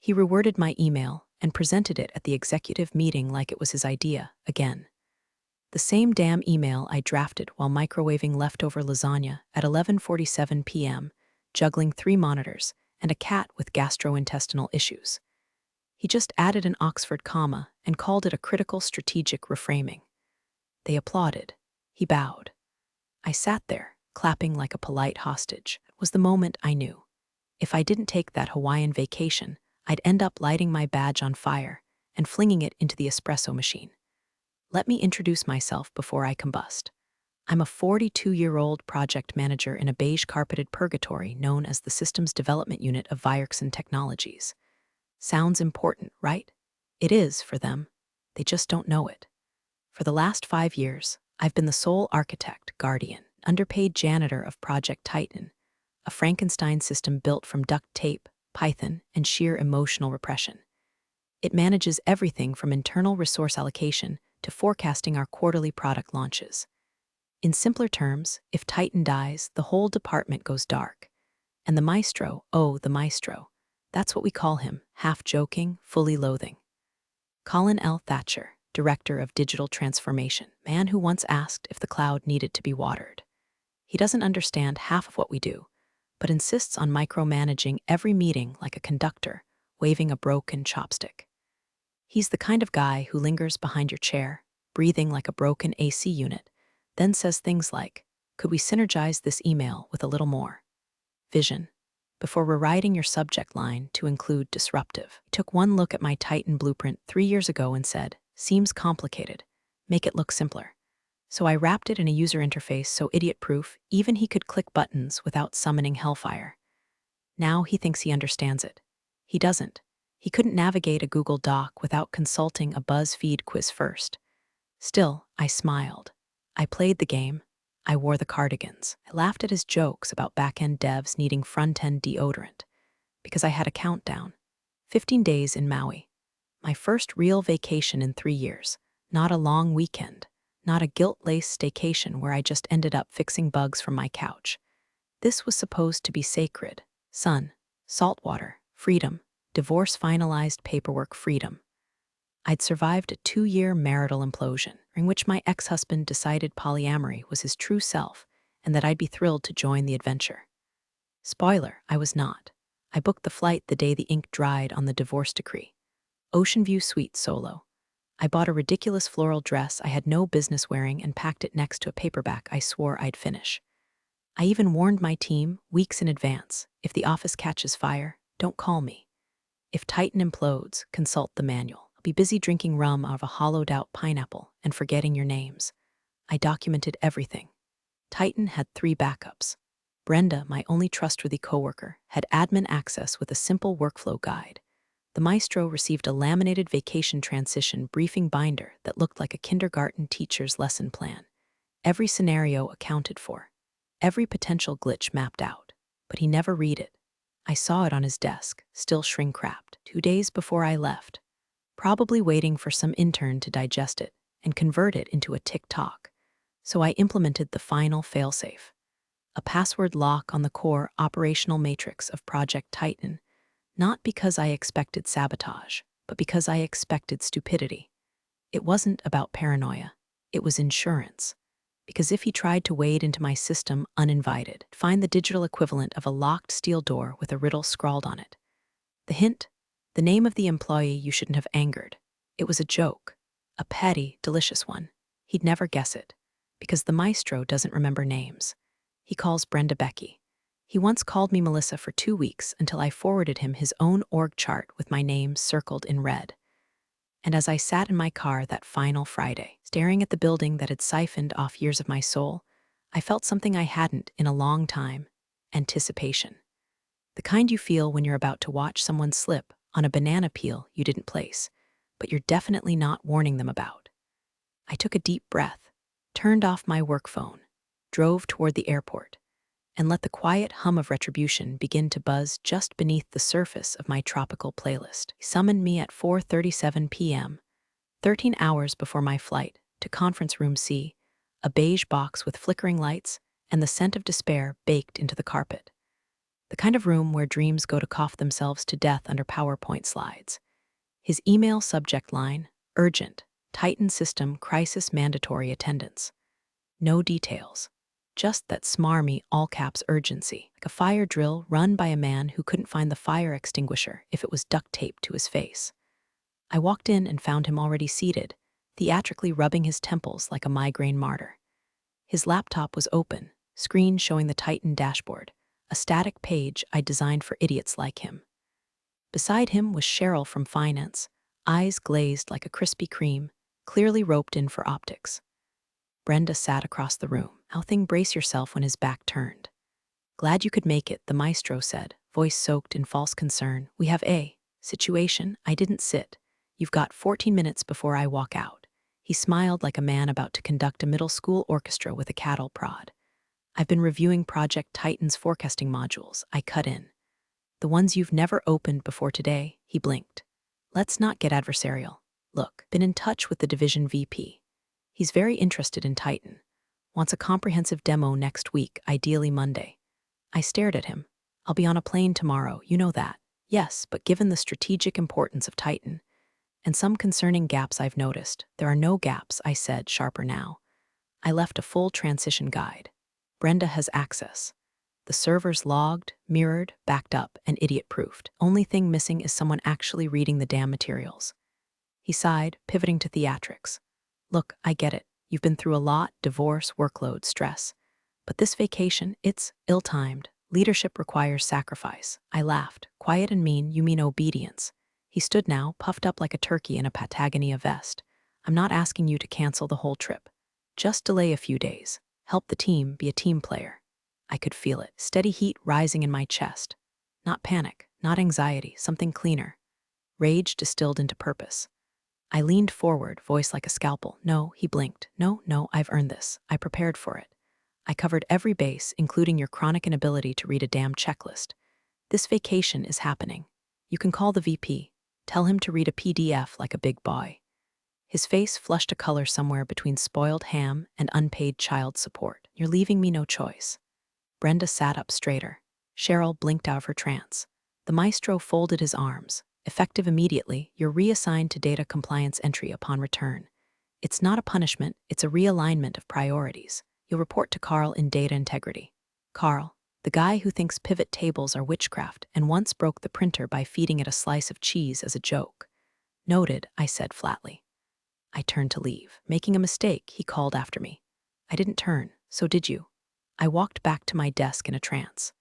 He reworded my email and presented it at the executive meeting like it was his idea, again. The same damn email I drafted while microwaving leftover lasagna at 11:47 p.m., juggling 3 monitors and a cat with gastrointestinal issues. He just added an Oxford comma and called it a critical strategic reframing. They applauded. He bowed. I sat there, clapping like a polite hostage. It was the moment I knew. If I didn't take that Hawaiian vacation, I'd end up lighting my badge on fire and flinging it into the espresso machine. Let me introduce myself before I combust. I'm a 42-year-old project manager in a beige-carpeted purgatory known as the Systems Development Unit of Vierkson Technologies. Sounds important, right? It is for them. They just don't know it. For the last 5 years, I've been the sole architect, guardian, underpaid janitor of Project Titan, a Frankenstein system built from duct tape, Python, and sheer emotional repression. It manages everything from internal resource allocation to forecasting our quarterly product launches. In simpler terms, if Titan dies, the whole department goes dark. And the maestro, the maestro, that's what we call him, half joking, fully loathing. Colin L. Thatcher, Director of Digital Transformation, man who once asked if the cloud needed to be watered. He doesn't understand half of what we do, but insists on micromanaging every meeting like a conductor, waving a broken chopstick. He's the kind of guy who lingers behind your chair, breathing like a broken AC unit, then says things like, "Could we synergize this email with a little more vision?" before rewriting your subject line to include disruptive. He took one look at my Titan blueprint 3 years ago and said, "Seems complicated. Make it look simpler." So I wrapped it in a user interface so idiot-proof even he could click buttons without summoning hellfire. Now he thinks he understands it. He doesn't. He couldn't navigate a Google Doc without consulting a BuzzFeed quiz first. Still, I smiled. I played the game. I wore the cardigans. I laughed at his jokes about back-end devs needing front-end deodorant. Because I had a countdown. 15 days in Maui. My first real vacation in 3 years. Not a long weekend. Not a guilt-laced staycation where I just ended up fixing bugs from my couch. This was supposed to be sacred. Sun, salt water, freedom, divorce finalized paperwork freedom. I'd survived a 2-year marital implosion, in which my ex-husband decided polyamory was his true self and that I'd be thrilled to join the adventure. Spoiler, I was not. I booked the flight the day the ink dried on the divorce decree. Ocean View Suite solo. I bought a ridiculous floral dress I had no business wearing and packed it next to a paperback I swore I'd finish. I even warned my team, weeks in advance, if the office catches fire, don't call me. If Titan implodes, consult the manual. I'll be busy drinking rum out of a hollowed-out pineapple and forgetting your names. I documented everything. Titan had 3 backups. Brenda, my only trustworthy coworker, had admin access with a simple workflow guide. The maestro received a laminated vacation transition briefing binder that looked like a kindergarten teacher's lesson plan. Every scenario accounted for. Every potential glitch mapped out. But he never read it. I saw it on his desk, still shrink-wrapped, 2 days before I left, probably waiting for some intern to digest it and convert it into a TikTok. So I implemented the final failsafe. A password lock on the core operational matrix of Project Titan, not because I expected sabotage, but because I expected stupidity. It wasn't about paranoia. It was insurance. Because if he tried to wade into my system uninvited, find the digital equivalent of a locked steel door with a riddle scrawled on it. The hint? The name of the employee you shouldn't have angered. It was a joke. A petty, delicious one. He'd never guess it. Because the maestro doesn't remember names. He calls Brenda Becky. He once called me Melissa for 2 weeks until I forwarded him his own org chart with my name circled in red. And as I sat in my car that final Friday, staring at the building that had siphoned off years of my soul, I felt something I hadn't in a long time: anticipation. The kind you feel when you're about to watch someone slip on a banana peel you didn't place, but you're definitely not warning them about. I took a deep breath, turned off my work phone, drove toward the airport, and let the quiet hum of retribution begin to buzz just beneath the surface of my tropical playlist. He summoned me at 4:37 p.m., 13 hours before my flight, to Conference Room C, a beige box with flickering lights and the scent of despair baked into the carpet. The kind of room where dreams go to cough themselves to death under PowerPoint slides. His email subject line, urgent, Titan system crisis mandatory attendance. No details. Just that smarmy all-caps urgency, like a fire drill run by a man who couldn't find the fire extinguisher if it was duct taped to his face. I walked in and found him already seated, theatrically rubbing his temples like a migraine martyr. His laptop was open, screen showing the Titan dashboard, a static page I designed for idiots like him. Beside him was Cheryl from finance, eyes glazed like a Krispy Kreme, clearly roped in for optics. Brenda sat across the room. How thing brace yourself when his back turned. Glad you could make it, the maestro said, voice soaked in false concern. We have a situation. I didn't sit. You've got 14 minutes before I walk out. He smiled like a man about to conduct a middle school orchestra with a cattle prod. I've been reviewing Project Titan's forecasting modules. I cut in. The ones you've never opened before today, he blinked. Let's not get adversarial. Look, been in touch with the division VP. He's very interested in Titan. Wants a comprehensive demo next week, ideally Monday. I stared at him. I'll be on a plane tomorrow, you know that. Yes, but given the strategic importance of Titan, and some concerning gaps I've noticed, there are no gaps, I said, sharper now. I left a full transition guide. Brenda has access. The server's logged, mirrored, backed up, and idiot-proofed. Only thing missing is someone actually reading the damn materials. He sighed, pivoting to theatrics. Look, I get it. You've been through a lot, divorce, workload, stress. But this vacation, it's ill-timed. Leadership requires sacrifice. I laughed. Quiet and mean, you mean obedience. He stood now, puffed up like a turkey in a Patagonia vest. I'm not asking you to cancel the whole trip. Just delay a few days. Help the team be a team player. I could feel it, steady heat rising in my chest. Not panic, not anxiety, something cleaner. Rage distilled into purpose. I leaned forward, voice like a scalpel. No, he blinked. No, I've earned this. I prepared for it. I covered every base, including your chronic inability to read a damn checklist. This vacation is happening. You can call the VP. Tell him to read a PDF like a big boy. His face flushed a color somewhere between spoiled ham and unpaid child support. You're leaving me no choice. Brenda sat up straighter. Cheryl blinked out of her trance. The maestro folded his arms. Effective immediately, you're reassigned to data compliance entry upon return. It's not a punishment, it's a realignment of priorities. You'll report to Carl in data integrity. Carl, the guy who thinks pivot tables are witchcraft and once broke the printer by feeding it a slice of cheese as a joke. Noted, I said flatly. I turned to leave. Making a mistake, he called after me. I didn't turn, so did you. I walked back to my desk in a trance.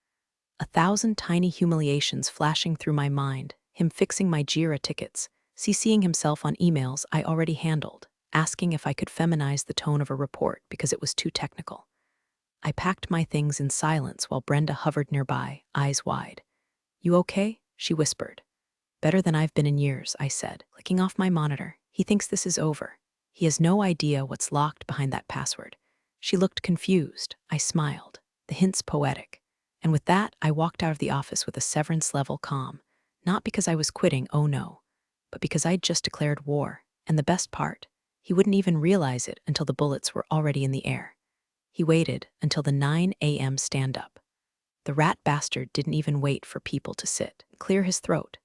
1,000 tiny humiliations flashing through my mind, him fixing my JIRA tickets, CCing himself on emails I already handled, asking if I could feminize the tone of a report because it was too technical. I packed my things in silence while Brenda hovered nearby, eyes wide. You okay? She whispered. Better than I've been in years, I said, clicking off my monitor. He thinks this is over. He has no idea what's locked behind that password. She looked confused. I smiled. The hint's poetic. And with that, I walked out of the office with a severance-level calm. Not because I was quitting, oh no, but because I'd just declared war. And the best part, he wouldn't even realize it until the bullets were already in the air. He waited until the 9 a.m. stand-up. The rat bastard didn't even wait for people to sit, clear his throat.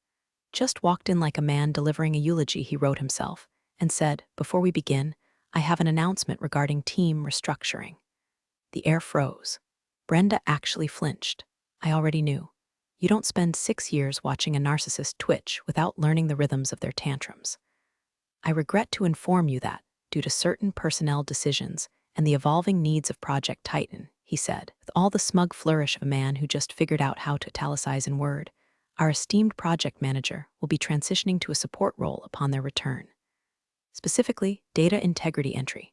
Just walked in like a man delivering a eulogy, he wrote himself, and said, before we begin, I have an announcement regarding team restructuring. The air froze. Brenda actually flinched. I already knew. You don't spend 6 years watching a narcissist twitch without learning the rhythms of their tantrums. I regret to inform you that, due to certain personnel decisions and the evolving needs of Project Titan, he said, with all the smug flourish of a man who just figured out how to italicize in Word, our esteemed project manager will be transitioning to a support role upon their return. Specifically, data integrity entry.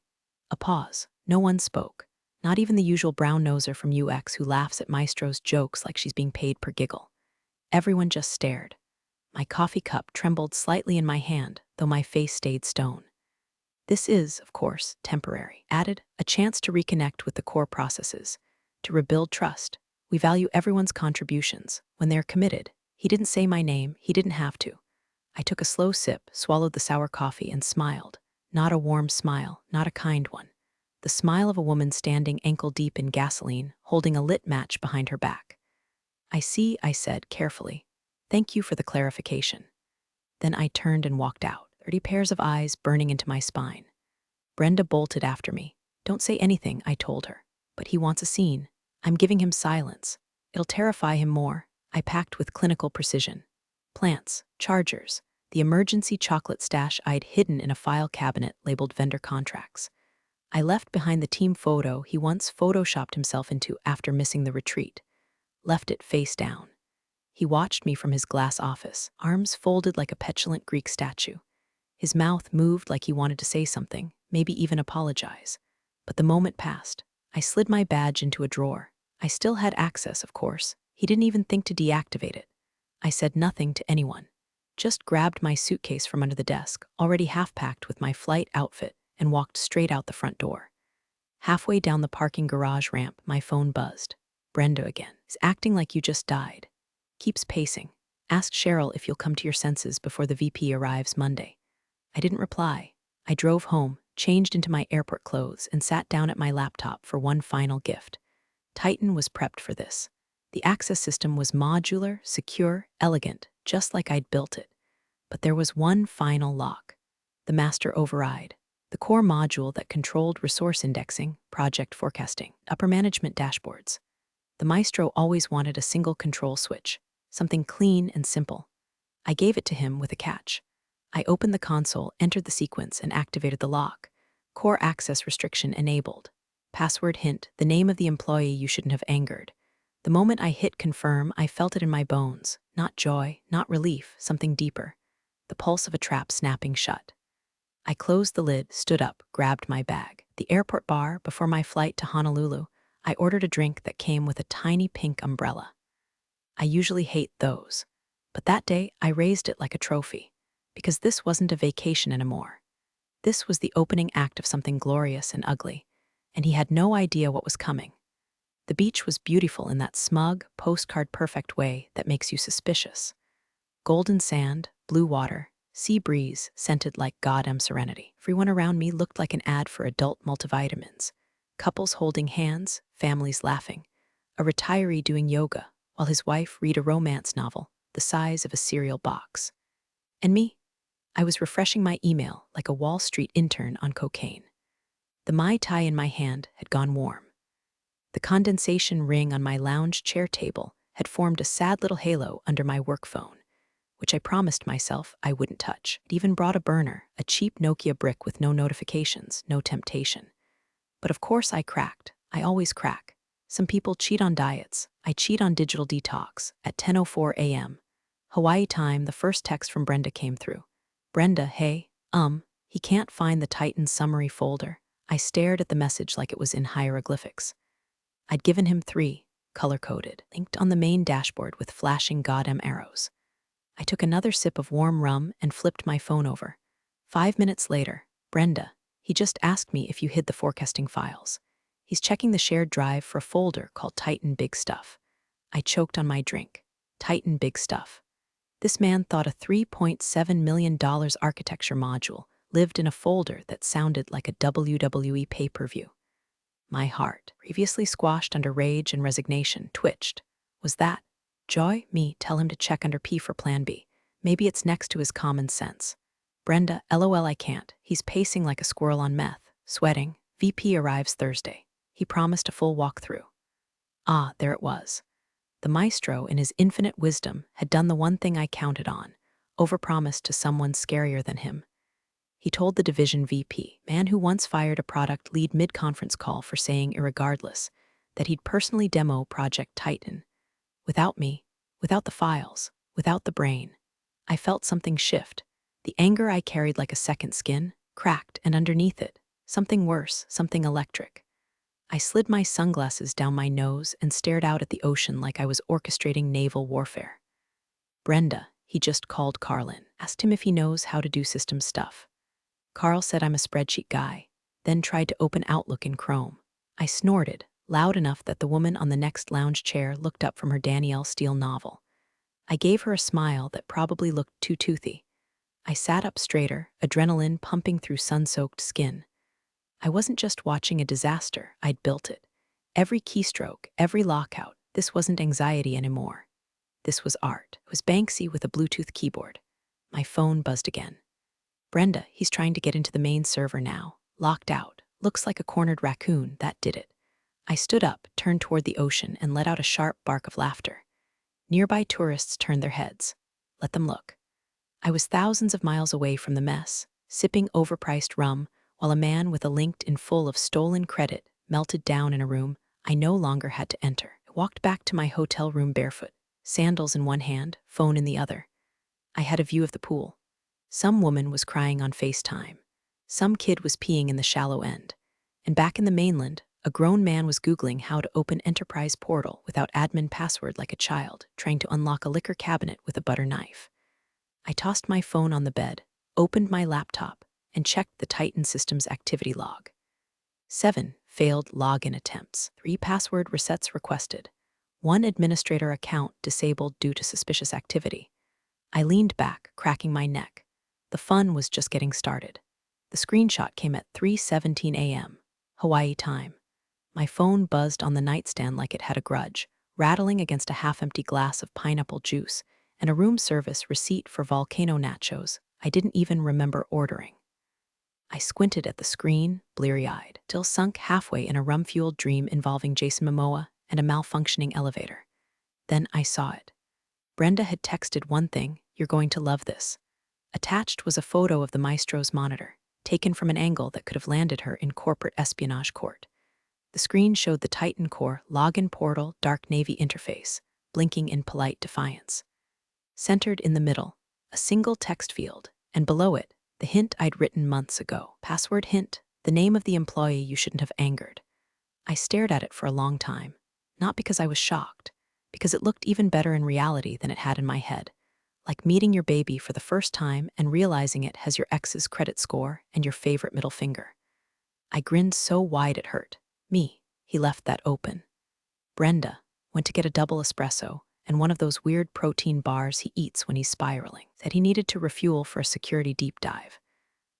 A pause. No one spoke. Not even the usual brown-noser from UX who laughs at Maestro's jokes like she's being paid per giggle. Everyone just stared. My coffee cup trembled slightly in my hand, though my face stayed stone. This is, of course, temporary. Added, a chance to reconnect with the core processes, to rebuild trust. We value everyone's contributions. When they're committed, he didn't say my name, he didn't have to. I took a slow sip, swallowed the sour coffee, and smiled. Not a warm smile, not a kind one. The smile of a woman standing ankle-deep in gasoline, holding a lit match behind her back. I see, I said carefully. Thank you for the clarification. Then I turned and walked out, 30 pairs of eyes burning into my spine. Brenda bolted after me. Don't say anything, I told her. But he wants a scene. I'm giving him silence. It'll terrify him more. I packed with clinical precision. Plants, chargers, the emergency chocolate stash I'd hidden in a file cabinet labeled vendor contracts. I left behind the team photo he once photoshopped himself into after missing the retreat. Left it face down. He watched me from his glass office, arms folded like a petulant Greek statue. His mouth moved like he wanted to say something, maybe even apologize. But the moment passed. I slid my badge into a drawer. I still had access, of course. He didn't even think to deactivate it. I said nothing to anyone. Just grabbed my suitcase from under the desk, already half-packed with my flight outfit, and walked straight out the front door. Halfway down the parking garage ramp, my phone buzzed. Brenda again. Is acting like you just died. Keeps pacing. Ask Cheryl if you'll come to your senses before the VP arrives Monday. I didn't reply. I drove home, changed into my airport clothes, and sat down at my laptop for one final gift. Titan was prepped for this. The access system was modular, secure, elegant, just like I'd built it. But there was one final lock. The master override. The core module that controlled resource indexing, project forecasting, upper management dashboards. The maestro always wanted a single control switch, something clean and simple. I gave it to him with a catch. I opened the console, entered the sequence, and activated the lock. Core access restriction enabled. Password hint, the name of the employee you shouldn't have angered. The moment I hit confirm, I felt it in my bones. Not joy, not relief, something deeper. The pulse of a trap snapping shut. I closed the lid, stood up, grabbed my bag. The airport bar, before my flight to Honolulu, I ordered a drink that came with a tiny pink umbrella. I usually hate those. But that day, I raised it like a trophy. Because this wasn't a vacation anymore. This was the opening act of something glorious and ugly. And he had no idea what was coming. The beach was beautiful in that smug, postcard-perfect way that makes you suspicious. Golden sand, blue water, sea breeze scented like goddamn serenity. Everyone around me looked like an ad for adult multivitamins. Couples holding hands, families laughing. A retiree doing yoga, while his wife read a romance novel the size of a cereal box. And me? I was refreshing my email like a Wall Street intern on cocaine. The Mai Tai in my hand had gone warm. The condensation ring on my lounge chair table had formed a sad little halo under my work phone, which I promised myself I wouldn't touch. It even brought a burner, a cheap Nokia brick with no notifications, no temptation. But of course I cracked. I always crack. Some people cheat on diets. I cheat on digital detox. At 10:04 a.m. Hawaii time, the first text from Brenda came through. Brenda, hey, he can't find the Titan summary folder. I stared at the message like it was in hieroglyphics. I'd given him 3, color-coded, linked on the main dashboard with flashing goddamn arrows. I took another sip of warm rum and flipped my phone over. 5 minutes later, Brenda, he just asked me if you hid the forecasting files. He's checking the shared drive for a folder called Titan Big Stuff. I choked on my drink. Titan Big Stuff. This man thought a $3.7 million architecture module lived in a folder that sounded like a WWE pay-per-view. My heart, previously squashed under rage and resignation, twitched. Was that joy? Me, tell him to check under P for Plan B. Maybe it's next to his common sense. Brenda, LOL, I can't. He's pacing like a squirrel on meth, sweating. VP arrives Thursday. He promised a full walkthrough. Ah, there it was. The maestro, in his infinite wisdom, had done the one thing I counted on, overpromised to someone scarier than him. He told the division VP, man who once fired a product lead mid-conference call for saying irregardless, that he'd personally demo Project Titan. Without me, without the files, without the brain, I felt something shift. The anger I carried like a second skin, cracked, and underneath it, something worse, something electric. I slid my sunglasses down my nose and stared out at the ocean like I was orchestrating naval warfare. Brenda, he just called Carl in, asked him if he knows how to do system stuff. Carl said I'm a spreadsheet guy, then tried to open Outlook in Chrome. I snorted, loud enough that the woman on the next lounge chair looked up from her Danielle Steele novel. I gave her a smile that probably looked too toothy. I sat up straighter, adrenaline pumping through sun-soaked skin. I wasn't just watching a disaster, I'd built it. Every keystroke, every lockout, This wasn't anxiety anymore. This was art. It was Banksy with a Bluetooth keyboard. My phone buzzed again. Brenda, he's trying to get into the main server now. Locked out. Looks like a cornered raccoon. That did it. I stood up, turned toward the ocean, and let out a sharp bark of laughter. Nearby tourists turned their heads. Let them look. I was thousands of miles away from the mess, sipping overpriced rum, while a man with a LinkedIn full of stolen credit melted down in a room I no longer had to enter. I walked back to my hotel room barefoot, sandals in one hand, phone in the other. I had a view of the pool. Some woman was crying on FaceTime. Some kid was peeing in the shallow end. And back in the mainland, a grown man was Googling how to open Enterprise Portal without admin password like a child, trying to unlock a liquor cabinet with a butter knife. I tossed my phone on the bed, opened my laptop, and checked the Titan system's activity log. 7 failed login attempts, 3 password resets requested, 1 administrator account disabled due to suspicious activity. I leaned back, cracking my neck. The fun was just getting started. The screenshot came at 3:17 a.m., Hawaii time. My phone buzzed on the nightstand like it had a grudge, rattling against a half-empty glass of pineapple juice and a room service receipt for volcano nachos I didn't even remember ordering. I squinted at the screen, bleary-eyed, till sunk halfway in a rum-fueled dream involving Jason Momoa and a malfunctioning elevator. Then I saw it. Brenda had texted one thing, "You're going to love this." Attached was a photo of the maestro's monitor, taken from an angle that could have landed her in corporate espionage court. The screen showed the Titan Core login portal dark navy interface, blinking in polite defiance. Centered in the middle, a single text field, and below it, the hint I'd written months ago. Password hint, the name of the employee you shouldn't have angered. I stared at it for a long time, not because I was shocked, because it looked even better in reality than it had in my head, like meeting your baby for the first time and realizing it has your ex's credit score and your favorite middle finger. I grinned so wide it hurt. Me, he left that open. Brenda went to get a double espresso and one of those weird protein bars he eats when he's spiraling. Said he needed to refuel for a security deep dive.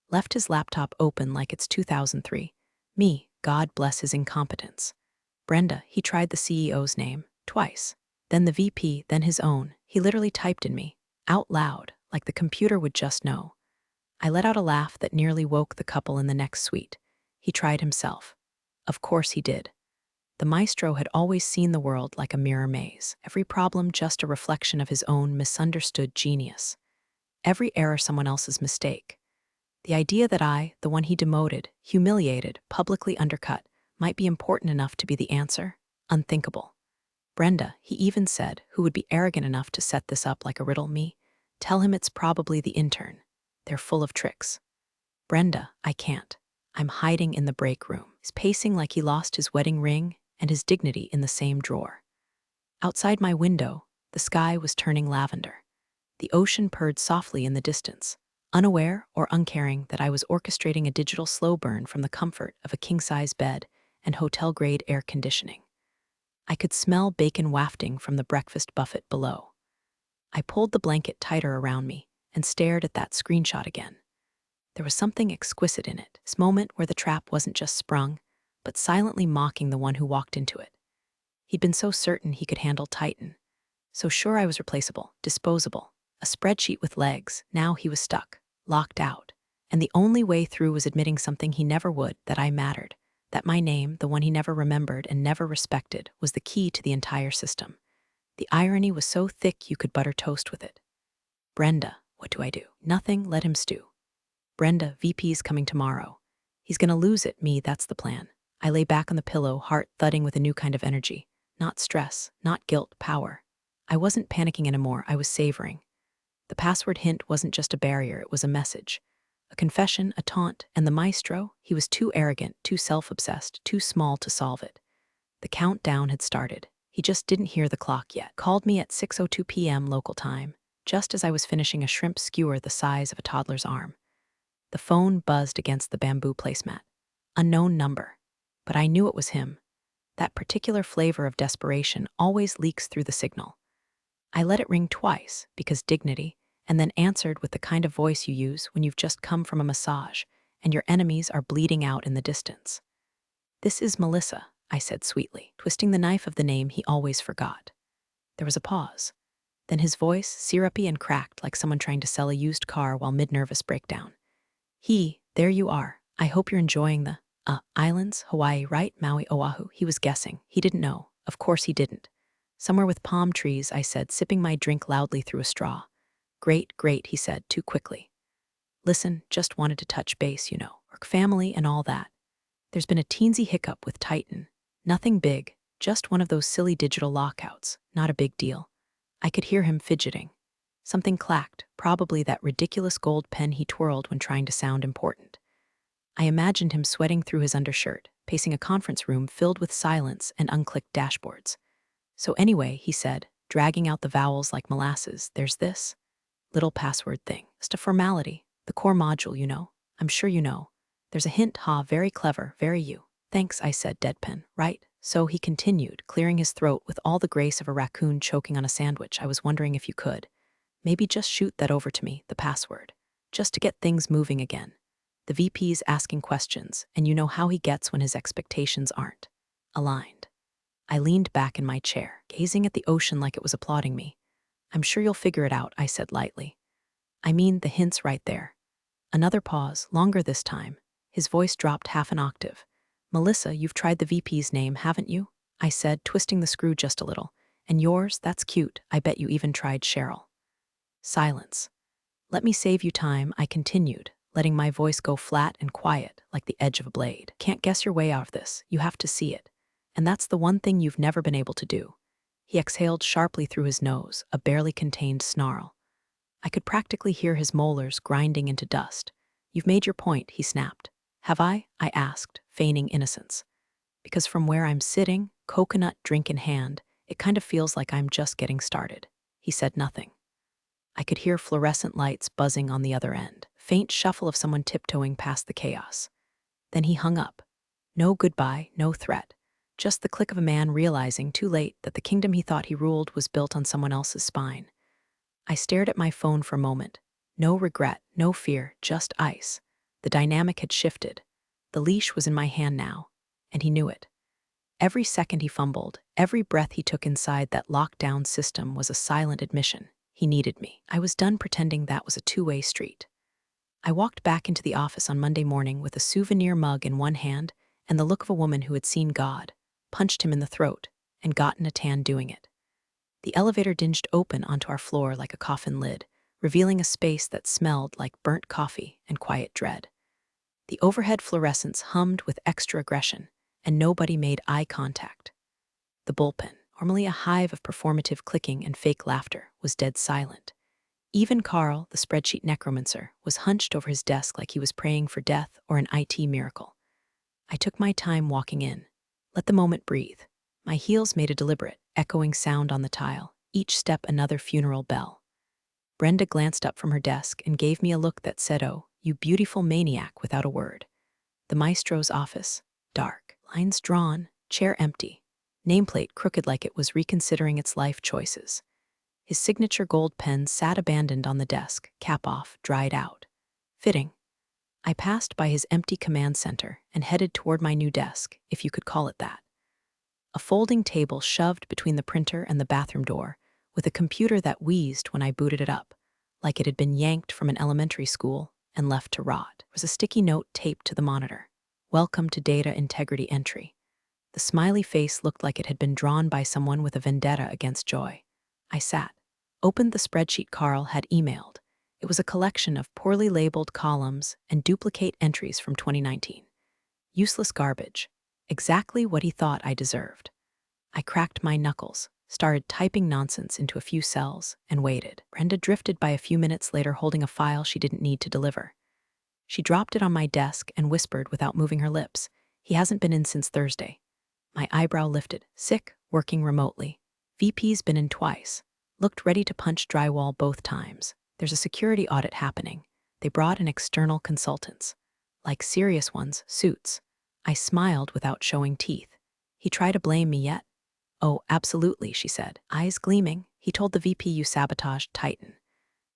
Left his laptop open like it's 2003. Me, God bless his incompetence. Brenda, he tried the CEO's name, twice. Then the VP, then his own. He literally typed in me, out loud, like the computer would just know. I let out a laugh that nearly woke the couple in the next suite. He tried himself. Of course he did. The maestro had always seen the world like a mirror maze, every problem just a reflection of his own misunderstood genius. Every error someone else's mistake. The idea that I, the one he demoted, humiliated, publicly undercut, might be important enough to be the answer? Unthinkable. Brenda, he even said, who would be arrogant enough to set this up like a riddle? Me? Tell him it's probably the intern. They're full of tricks. Brenda, I can't. I'm hiding in the break room. He's pacing like he lost his wedding ring and his dignity in the same drawer. Outside my window, the sky was turning lavender. The ocean purred softly in the distance, unaware or uncaring that I was orchestrating a digital slow burn from the comfort of a king-size bed and hotel-grade air conditioning. I could smell bacon wafting from the breakfast buffet below. I pulled the blanket tighter around me and stared at that screenshot again. There was something exquisite in it, this moment where the trap wasn't just sprung, but silently mocking the one who walked into it. He'd been so certain he could handle Titan, so sure I was replaceable, disposable, a spreadsheet with legs. Now he was stuck, locked out, and the only way through was admitting something he never would, that I mattered, that my name, the one he never remembered and never respected, was the key to the entire system. The irony was so thick you could butter toast with it. Brenda, what do I do? Nothing, let him stew. Brenda, VP's coming tomorrow. He's gonna lose it, me, that's the plan. I lay back on the pillow, heart thudding with a new kind of energy. Not stress, not guilt, power. I wasn't panicking anymore, I was savoring. The password hint wasn't just a barrier, it was a message. A confession, a taunt, and the maestro, he was too arrogant, too self-obsessed, too small to solve it. The countdown had started. He just didn't hear the clock yet. Called me at 6:02 p.m. local time, just as I was finishing a shrimp skewer the size of a toddler's arm. The phone buzzed against the bamboo placemat. Unknown number. But I knew it was him. That particular flavor of desperation always leaks through the signal. I let it ring twice, because dignity, and then answered with the kind of voice you use when you've just come from a massage and your enemies are bleeding out in the distance. "This is Melissa," I said sweetly, twisting the knife of the name he always forgot. There was a pause. Then his voice, syrupy and cracked like someone trying to sell a used car while mid-nervous breakdown. There you are. I hope you're enjoying the, islands, Hawaii, right? Maui, Oahu. He was guessing. He didn't know. Of course he didn't. Somewhere with palm trees, I said, sipping my drink loudly through a straw. Great, great, he said, too quickly. Listen, just wanted to touch base, work family and all that. There's been a teensy hiccup with Titan. Nothing big, just one of those silly digital lockouts. Not a big deal. I could hear him fidgeting. Something clacked, probably that ridiculous gold pen he twirled when trying to sound important. I imagined him sweating through his undershirt, pacing a conference room filled with silence and unclicked dashboards. So anyway, he said, dragging out the vowels like molasses, there's this little password thing. Just a formality. The core module, I'm sure you know. There's a hint, very clever, very you. Thanks, I said, deadpan. Right? So he continued, clearing his throat with all the grace of a raccoon choking on a sandwich. I was wondering if you could. Maybe just shoot that over to me, the password. Just to get things moving again. The VP's asking questions, and you know how he gets when his expectations aren't aligned. I leaned back in my chair, gazing at the ocean like it was applauding me. I'm sure you'll figure it out, I said lightly. I mean, the hint's right there. Another pause, longer this time. His voice dropped half an octave. Melissa, you've tried the VP's name, haven't you? I said, twisting the screw just a little. And yours? That's cute. I bet you even tried Cheryl. Silence. Let me save you time, I continued, letting my voice go flat and quiet, like the edge of a blade. Can't guess your way out of this. You have to see it. And that's the one thing you've never been able to do. He exhaled sharply through his nose, a barely contained snarl. I could practically hear his molars grinding into dust. You've made your point, he snapped. Have I asked, feigning innocence. Because from where I'm sitting, coconut drink in hand, it kind of feels like I'm just getting started. He said nothing. I could hear fluorescent lights buzzing on the other end, faint shuffle of someone tiptoeing past the chaos. Then he hung up. No goodbye, no threat. Just the click of a man realizing too late that the kingdom he thought he ruled was built on someone else's spine. I stared at my phone for a moment. No regret, no fear, just ice. The dynamic had shifted. The leash was in my hand now, and he knew it. Every second he fumbled, every breath he took inside that lockdown system was a silent admission. He needed me. I was done pretending that was a two-way street. I walked back into the office on Monday morning with a souvenir mug in one hand and the look of a woman who had seen God, punched him in the throat, and gotten a tan doing it. The elevator dinged open onto our floor like a coffin lid, revealing a space that smelled like burnt coffee and quiet dread. The overhead fluorescents hummed with extra aggression, and nobody made eye contact. The bullpen, normally a hive of performative clicking and fake laughter, was dead silent. Even Carl, the spreadsheet necromancer, was hunched over his desk like he was praying for death or an IT miracle. I took my time walking in. Let the moment breathe. My heels made a deliberate, echoing sound on the tile, each step another funeral bell. Brenda glanced up from her desk and gave me a look that said, "Oh, you beautiful maniac," without a word. The maestro's office, dark, lines drawn, chair empty, nameplate crooked like it was reconsidering its life choices. His signature gold pen sat abandoned on the desk, cap off, dried out. Fitting. I passed by his empty command center and headed toward my new desk, if you could call it that. A folding table shoved between the printer and the bathroom door, with a computer that wheezed when I booted it up, like it had been yanked from an elementary school and left to rot. There was a sticky note taped to the monitor. Welcome to data integrity entry. The smiley face looked like it had been drawn by someone with a vendetta against Joy. I sat, opened the spreadsheet Carl had emailed. It was a collection of poorly labeled columns and duplicate entries from 2019. Useless garbage. Exactly what he thought I deserved. I cracked my knuckles, started typing nonsense into a few cells, and waited. Brenda drifted by a few minutes later holding a file she didn't need to deliver. She dropped it on my desk and whispered without moving her lips, "He hasn't been in since Thursday." My eyebrow lifted. Sick, working remotely. VP's been in twice. Looked ready to punch drywall both times. There's a security audit happening. They brought in external consultants. Like serious ones, suits. I smiled without showing teeth. He tried to blame me yet? Oh, absolutely, she said, eyes gleaming. He told the VP you sabotaged Titan.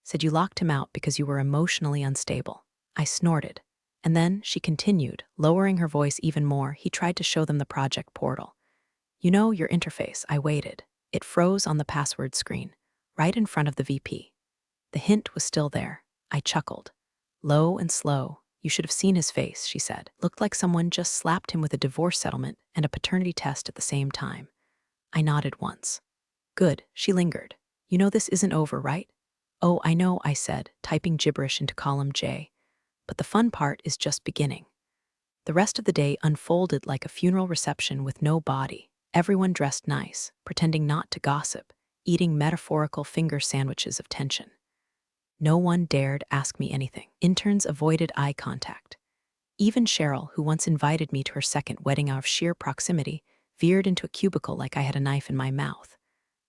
Said you locked him out because you were emotionally unstable. I snorted. And then she continued, lowering her voice even more. He tried to show them the project portal. You know, your interface. I waited. It froze on the password screen, right in front of the VP. The hint was still there. I chuckled. Low and slow. You should have seen his face, she said. Looked like someone just slapped him with a divorce settlement and a paternity test at the same time. I nodded once. Good, she lingered. You know this isn't over, right? Oh, I know, I said, typing gibberish into column J. But the fun part is just beginning. The rest of the day unfolded like a funeral reception with no body. Everyone dressed nice, pretending not to gossip, eating metaphorical finger sandwiches of tension. No one dared ask me anything. Interns avoided eye contact. Even Cheryl, who once invited me to her second wedding out of sheer proximity, veered into a cubicle like I had a knife in my mouth.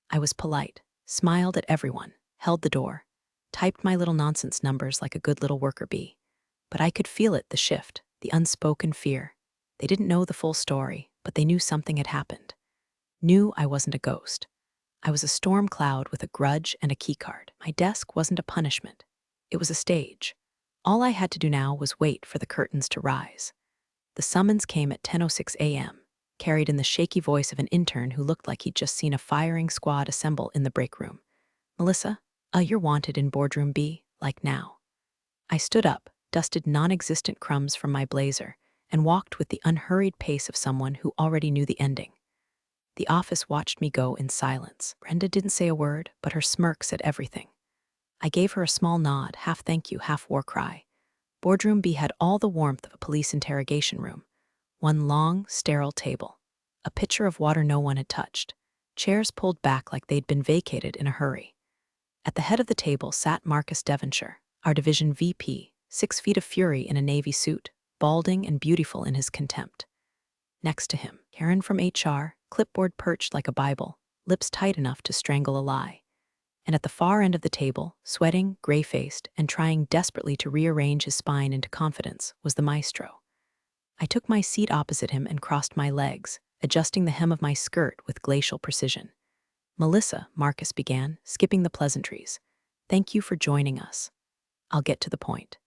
I was polite, smiled at everyone, held the door, typed my little nonsense numbers like a good little worker bee. But I could feel it, the shift, the unspoken fear. They didn't know the full story, but they knew something had happened. Knew I wasn't a ghost. I was a storm cloud with a grudge and a keycard. My desk wasn't a punishment. It was a stage. All I had to do now was wait for the curtains to rise. The summons came at 10:06 a.m., carried in the shaky voice of an intern who looked like he'd just seen a firing squad assemble in the break room. Melissa, you're wanted in Boardroom B, like now. I stood up, dusted non-existent crumbs from my blazer, and walked with the unhurried pace of someone who already knew the ending. The office watched me go in silence. Brenda didn't say a word, but her smirk said everything. I gave her a small nod, half thank you, half war cry. Boardroom B had all the warmth of a police interrogation room. One long, sterile table. A pitcher of water no one had touched. Chairs pulled back like they'd been vacated in a hurry. At the head of the table sat Marcus Devonshire, our division VP, 6 feet of fury in a navy suit, balding and beautiful in his contempt. Next to him, Karen from HR, clipboard perched like a Bible, lips tight enough to strangle a lie. And at the far end of the table, sweating, gray-faced, and trying desperately to rearrange his spine into confidence, was the maestro. I took my seat opposite him and crossed my legs, adjusting the hem of my skirt with glacial precision. Melissa, Marcus began, skipping the pleasantries. Thank you for joining us. I'll get to the point.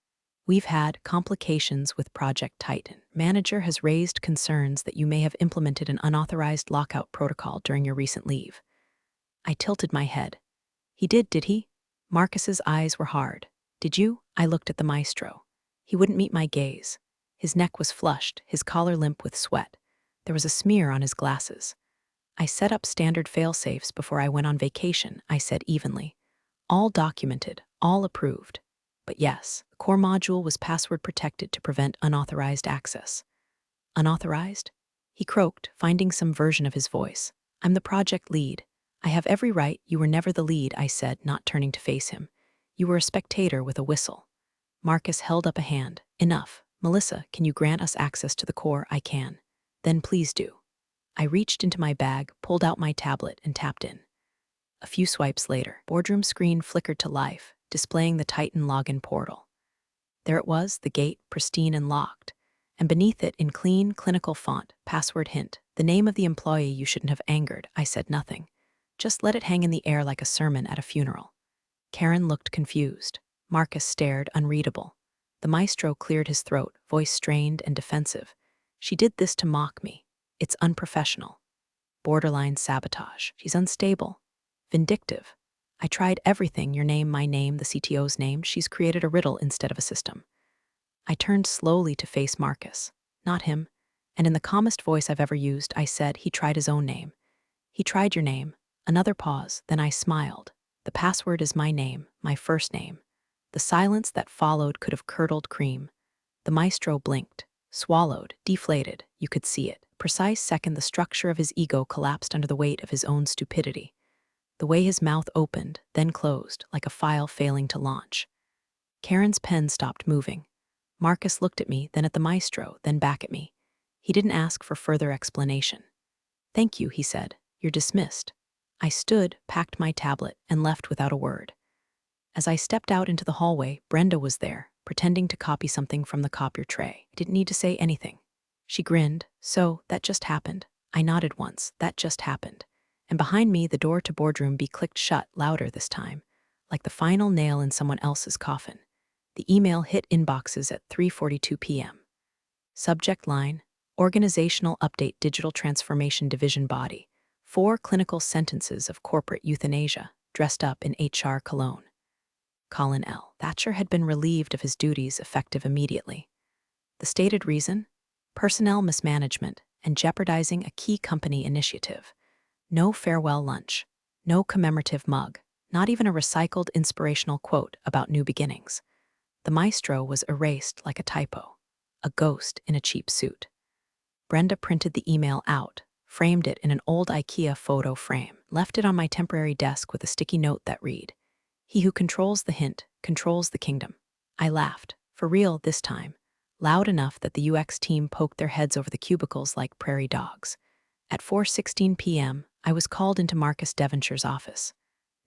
We've had complications with Project Titan. Manager has raised concerns that you may have implemented an unauthorized lockout protocol during your recent leave. I tilted my head. He did he? Marcus's eyes were hard. Did you? I looked at the maestro. He wouldn't meet my gaze. His neck was flushed, his collar limp with sweat. There was a smear on his glasses. I set up standard fail-safes before I went on vacation, I said evenly. All documented, all approved. But yes, the core module was password protected to prevent unauthorized access. Unauthorized? He croaked, finding some version of his voice. I'm the project lead. I have every right. You were never the lead, I said, not turning to face him. You were a spectator with a whistle. Marcus held up a hand. Enough. Melissa, can you grant us access to the core? I can. Then please do. I reached into my bag, pulled out my tablet, and tapped in. A few swipes later, Boardroom screen flickered to life, displaying the Titan login portal. There it was, the gate, pristine and locked. And beneath it, in clean, clinical font, password hint, the name of the employee you shouldn't have angered. I said nothing. Just let it hang in the air like a sermon at a funeral. Karen looked confused. Marcus stared, unreadable. The maestro cleared his throat, voice strained and defensive. She did this to mock me. It's unprofessional. Borderline sabotage. She's unstable. Vindictive. I tried everything, your name, my name, the CTO's name. She's created a riddle instead of a system. I turned slowly to face Marcus. Not him. And in the calmest voice I've ever used, I said, he tried his own name. He tried your name. Another pause, then I smiled. The password is my name, my first name. The silence that followed could have curdled cream. The maestro blinked, swallowed, deflated. You could see it. Precise second, the structure of his ego collapsed under the weight of his own stupidity. The way his mouth opened, then closed, like a file failing to launch. Karen's pen stopped moving. Marcus looked at me, then at the maestro, then back at me. He didn't ask for further explanation. Thank you, he said. You're dismissed. I stood, packed my tablet, and left without a word. As I stepped out into the hallway, Brenda was there, pretending to copy something from the copier tray. I didn't need to say anything. She grinned. So, that just happened. I nodded once. That just happened. And behind me, the door to Boardroom B clicked shut, louder this time, like the final nail in someone else's coffin. The email hit inboxes at 3:42 p.m. Subject line: Organizational Update Digital Transformation Division Body. 4 clinical sentences of corporate euthanasia, dressed up in HR cologne. Colin L. Thatcher had been relieved of his duties effective immediately. The stated reason? Personnel mismanagement and jeopardizing a key company initiative. No farewell lunch, no commemorative mug, not even a recycled inspirational quote about new beginnings. The maestro was erased like a typo, a ghost in a cheap suit. Brenda printed the email out, framed it in an old IKEA photo frame, left it on my temporary desk with a sticky note that read, "He who controls the hint, controls the kingdom." I laughed, for real this time, loud enough that the UX team poked their heads over the cubicles like prairie dogs. At 4:16 p.m., I was called into Marcus Devonshire's office.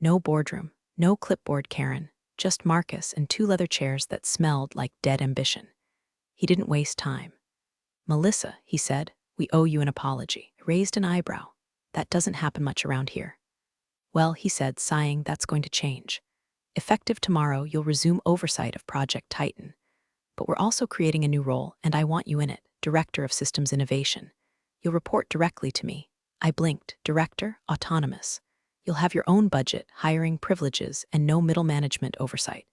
No boardroom, no clipboard Karen, just Marcus and 2 leather chairs that smelled like dead ambition. He didn't waste time. "Melissa," he said, "we owe you an apology." I raised an eyebrow. "That doesn't happen much around here." "Well," he said, sighing, "that's going to change. Effective tomorrow, you'll resume oversight of Project Titan. But we're also creating a new role, and I want you in it, Director of Systems Innovation. You'll report directly to me." I blinked. "Director? Autonomous. You'll have your own budget, hiring privileges, and no middle management oversight.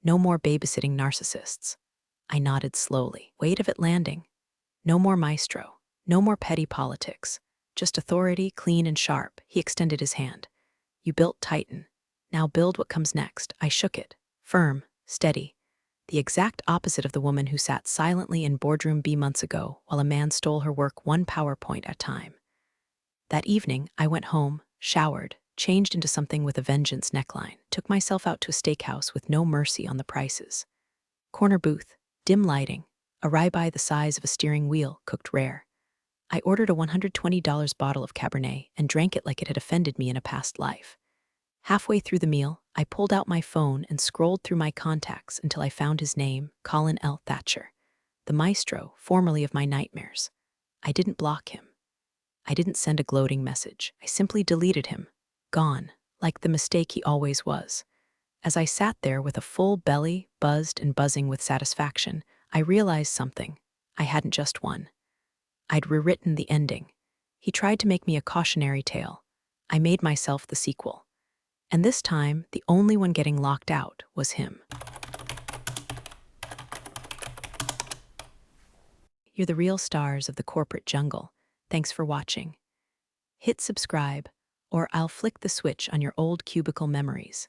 No more babysitting narcissists." I nodded slowly. Weight of it landing. No more maestro. No more petty politics. Just authority, clean and sharp. He extended his hand. "You built Titan. Now build what comes next." I shook it. Firm, steady. The exact opposite of the woman who sat silently in Boardroom B months ago while a man stole her work 1 PowerPoint at a time. That evening, I went home, showered, changed into something with a vengeance neckline, took myself out to a steakhouse with no mercy on the prices. Corner booth, dim lighting, a ribeye the size of a steering wheel, cooked rare. I ordered a $120 bottle of Cabernet and drank it like it had offended me in a past life. Halfway through the meal, I pulled out my phone and scrolled through my contacts until I found his name, Colin L. Thatcher, the maestro formerly of my nightmares. I didn't block him. I didn't send a gloating message. I simply deleted him. Gone, like the mistake he always was. As I sat there with a full belly, buzzed and buzzing with satisfaction, I realized something. I hadn't just won. I'd rewritten the ending. He tried to make me a cautionary tale. I made myself the sequel. And this time, the only one getting locked out was him. You're the real stars of the corporate jungle. Thanks for watching. Hit subscribe, or I'll flick the switch on your old cubicle memories.